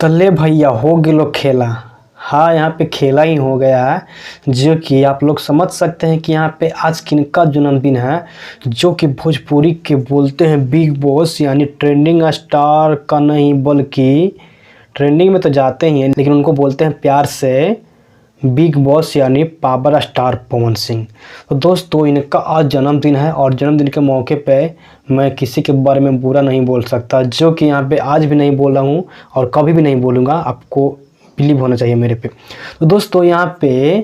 तल्ले भैया हो गेलो खेला। हाँ, यहाँ पे खेला ही हो गया है, जो कि आप लोग समझ सकते हैं कि यहाँ पे आज किनका जन्मदिन है, जो कि भोजपुरी के बोलते हैं बिग बॉस यानी ट्रेंडिंग स्टार का नहीं बल्कि ट्रेंडिंग में तो जाते ही हैं, लेकिन उनको बोलते हैं प्यार से बिग बॉस यानी पावर स्टार पवन सिंह। तो दोस्तों, इनका आज जन्मदिन है और जन्मदिन के मौके पे मैं किसी के बारे में बुरा नहीं बोल सकता, जो कि यहाँ पे आज भी नहीं बोला हूँ और कभी भी नहीं बोलूँगा। आपको बिलीव होना चाहिए मेरे पे। तो दोस्तों, यहाँ पे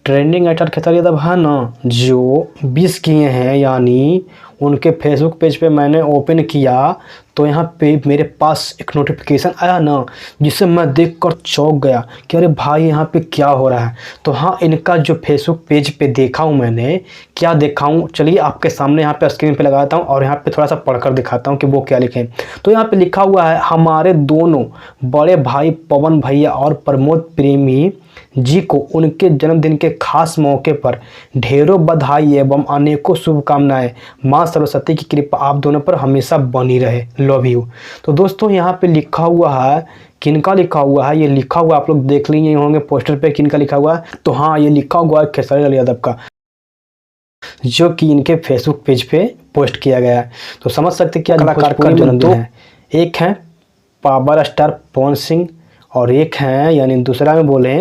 ट्रेंडिंग एक्टर खेसारी यादव है ना, जो 20 किए हैं, यानी उनके फेसबुक पेज पे मैंने ओपन किया तो यहाँ पे मेरे पास एक नोटिफिकेशन आया ना, जिसे मैं देखकर चौंक गया कि अरे भाई, यहाँ पे क्या हो रहा है। तो हाँ, इनका जो फेसबुक पेज पे देखा हूँ मैंने, क्या देखा हूँ चलिए आपके सामने यहाँ पे स्क्रीन पे लगाता हूँ और यहाँ पे थोड़ा सा पढ़कर दिखाता हूँ कि वो क्या लिखे। तो यहाँ पे लिखा हुआ है, हमारे दोनों बड़े भाई पवन भैया और प्रमोद प्रेमी जी को उनके जन्मदिन के खास मौके पर ढेरों बधाई एवं अनेकों शुभकामनाएं। माँ सरस्वती की कृपा आप दोनों पर हमेशा बनी रहे, लव यू। तो दोस्तों, यहाँ पे लिखा हुआ है, किनका लिखा हुआ है ये लिखा हुआ आप लोग देख लिए होंगे पोस्टर पे किनका लिखा हुआ है। तो हाँ, ये लिखा हुआ है खेसारी लाल यादव का, जो कि इनके फेसबुक पेज पे पोस्ट किया गया है। तो समझ सकते क्या कलाकार का जन्मदिन है। एक है पावर स्टार पवन सिंह और एक हैं, यानी दूसरा में बोले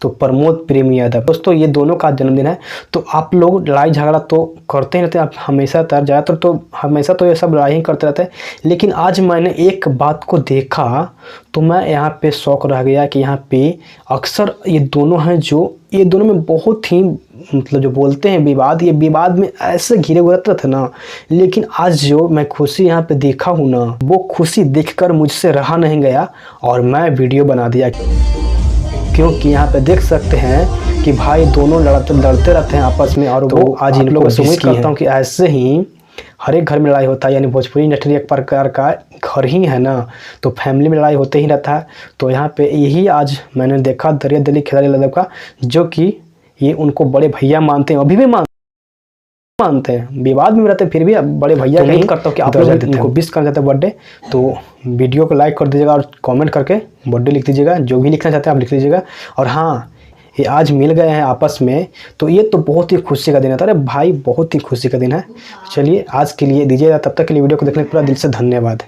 तो प्रमोद प्रेमी यादव। दोस्तों, ये दोनों का जन्मदिन है। तो आप लोग लड़ाई झगड़ा तो करते ही रहते हैं, आप हमेशा ज़्यादातर तो हमेशा तो ये सब लड़ाई ही करते रहते हैं, लेकिन आज मैंने एक बात को देखा तो मैं यहाँ पे शौक रह गया कि यहाँ पे अक्सर ये दोनों हैं, जो ये दोनों में बहुत ही मतलब जो बोलते हैं विवाद, ये विवाद में ऐसे घिरे हुए रहते थे ना, लेकिन आज जो मैं खुशी यहाँ पे देखा हूँ ना, वो खुशी देखकर मुझसे रहा नहीं गया और मैं वीडियो बना दिया। क्योंकि यहाँ पे देख सकते हैं कि भाई दोनों लड़ते रहते हैं आपस में, और वो आज इन लोगों से उम्मीद करता हूँ कि ऐसे ही हर एक घर में लड़ाई होता है, यानी भोजपुरी इंडस्ट्री एक प्रकार का घर ही है ना, तो फैमिली में लड़ाई होते ही रहता है। तो यहाँ पे यही आज मैंने देखा दरिया दिली खेसारी यादव का, जो कि ये उनको बड़े भैया मानते हैं, अभी भी मानते हैं, विवाद में रहते हैं फिर भी बड़े भैया। नहीं करता हूँ कि आप लोग उनको विश करना चाहते हैं बर्थडे, तो वीडियो को लाइक कर दीजिएगा और कमेंट करके बर्थडे लिख दीजिएगा, जो भी लिखना चाहते हैं आप लिख लीजिएगा। और हाँ, ये आज मिल गए हैं आपस में, तो ये तो बहुत ही खुशी का दिन है। अरे भाई, बहुत ही खुशी का दिन है। चलिए आज के लिए दीजिएगा, तब तक के लिए वीडियो को देखने के पूरा दिल से धन्यवाद।